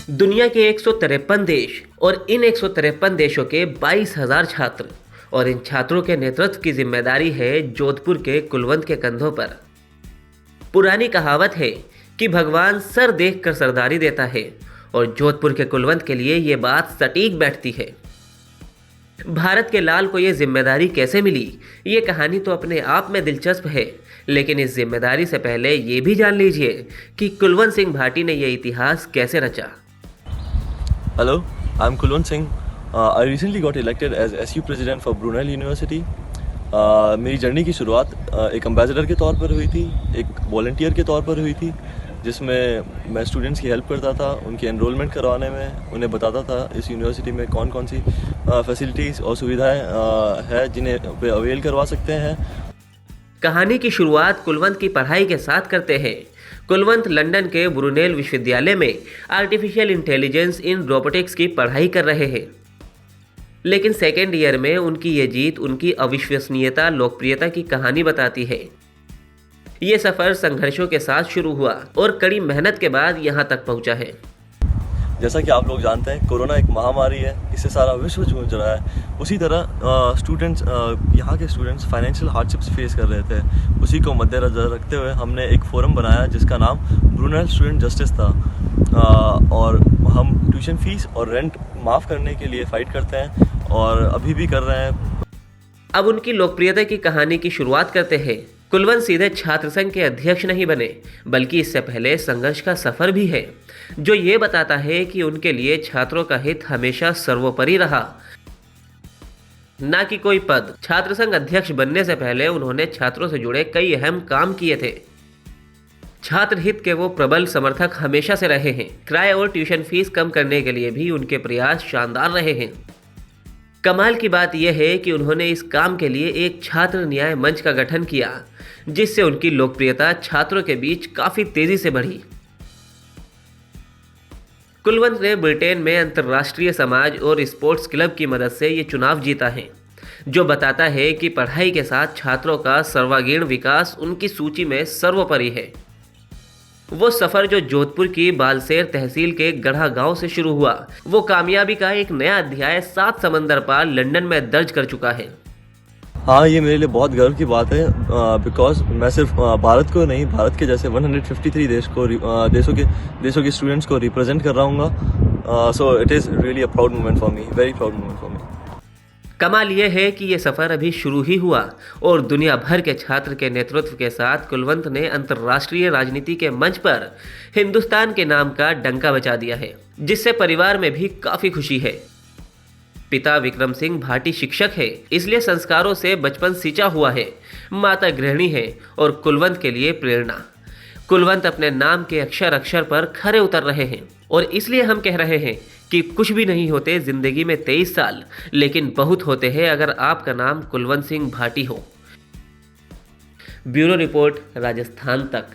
दुनिया के 153 देश और इन 153 देशों के 22,000 छात्र और इन छात्रों के नेतृत्व की जिम्मेदारी है जोधपुर के कुलवंत के कंधों पर। पुरानी कहावत है कि भगवान सर देखकर सरदारी देता है और जोधपुर के कुलवंत के लिए ये बात सटीक बैठती है। भारत के लाल को ये जिम्मेदारी कैसे मिली, ये कहानी तो अपने आप में दिलचस्प है, लेकिन इस जिम्मेदारी से पहले ये भी जान लीजिए कि कुलवंत सिंह भाटी ने यह इतिहास कैसे रचा। Hello, I'm Kulwant Singh. I recently got elected as SU president for Brunel University. मेरी जर्नी की शुरुआत एक एम्बेसडर के तौर पर हुई थी, एक वॉलंटियर के तौर पर हुई थी, जिसमें मैं स्टूडेंट्स की हेल्प करता था, उनकी एनरोलमेंट करवाने में, उन्हें बताता था इस यूनिवर्सिटी में कौन कौन सी फैसिलिटीज़ और सुविधाएं हैं जिन्हें वे अवेल करवा सकते हैं। कहानी की शुरुआत कुलवंत की पढ़ाई के साथ करते हैं। कुलवंत लंदन के ब्रुनेल विश्वविद्यालय में आर्टिफिशियल इंटेलिजेंस इन रोबोटिक्स की पढ़ाई कर रहे हैं, लेकिन सेकेंड ईयर में उनकी ये जीत उनकी अविश्वसनीयता लोकप्रियता की कहानी बताती है। ये सफ़र संघर्षों के साथ शुरू हुआ और कड़ी मेहनत के बाद यहाँ तक पहुँचा है। जैसा कि आप लोग जानते हैं, कोरोना एक महामारी है, इससे सारा विश्व जूझ रहा है। उसी तरह स्टूडेंट्स यहाँ के स्टूडेंट्स फाइनेंशियल हार्डशिप्स फेस कर रहे थे। उसी को मद्देनज़र रखते हुए हमने एक फोरम बनाया जिसका नाम ब्रुनेल स्टूडेंट जस्टिस था, और हम ट्यूशन फीस और रेंट माफ़ करने के लिए फ़ाइट करते हैं और अभी भी कर रहे हैं। अब उनकी लोकप्रियता की कहानी की शुरुआत करते हैं। कुलवंत सीधे छात्र संघ के अध्यक्ष नहीं बने, बल्कि इससे पहले संघर्ष का सफर भी है, जो ये बताता है कि उनके लिए छात्रों का हित हमेशा सर्वोपरि रहा, ना कि कोई पद। छात्र संघ अध्यक्ष बनने से पहले उन्होंने छात्रों से जुड़े कई अहम काम किए थे। छात्र हित के वो प्रबल समर्थक हमेशा से रहे हैं। किराए और ट्यूशन फीस कम करने के लिए भी उनके प्रयास शानदार रहे हैं। कमाल की बात यह है कि उन्होंने इस काम के लिए एक छात्र न्याय मंच का गठन किया, जिससे उनकी लोकप्रियता छात्रों के बीच काफी तेजी से बढ़ी। कुलवंत ने ब्रिटेन में अंतर्राष्ट्रीय समाज और स्पोर्ट्स क्लब की मदद से ये चुनाव जीता है, जो बताता है कि पढ़ाई के साथ छात्रों का सर्वांगीण विकास उनकी सूची में सर्वोपरि है। वो सफ़र जो जोधपुर की बालसेर तहसील के गढ़ा गांव से शुरू हुआ, वो कामयाबी का एक नया अध्याय 7 समंदर पार लंदन में दर्ज कर चुका है। हाँ, ये मेरे लिए बहुत गर्व की बात है, बिकॉज मैं सिर्फ भारत को नहीं, भारत के जैसे 153 देशों के स्टूडेंट्स को रिप्रेजेंट कर रहा हूँ। So it is really a proud moment for me, very proud moment for me. कमाल यह है कि ये सफ़र अभी शुरू ही हुआ और दुनिया भर के छात्र के नेतृत्व के साथ कुलवंत ने अंतर्राष्ट्रीय राजनीति के मंच पर हिंदुस्तान के नाम का डंका बजा दिया है, जिससे परिवार में भी काफ़ी खुशी है। पिता विक्रम सिंह भाटी शिक्षक है, इसलिए संस्कारों से बचपन सींचा हुआ है। माता गृहिणी है और कुलवंत के लिए प्रेरणा। कुलवंत अपने नाम के अक्षर अक्षर पर खरे उतर रहे हैं और इसलिए हम कह रहे हैं कि कुछ भी नहीं होते जिंदगी में 23 साल, लेकिन बहुत होते हैं अगर आपका नाम कुलवंत सिंह भाटी हो। ब्यूरो रिपोर्ट, राजस्थान तक।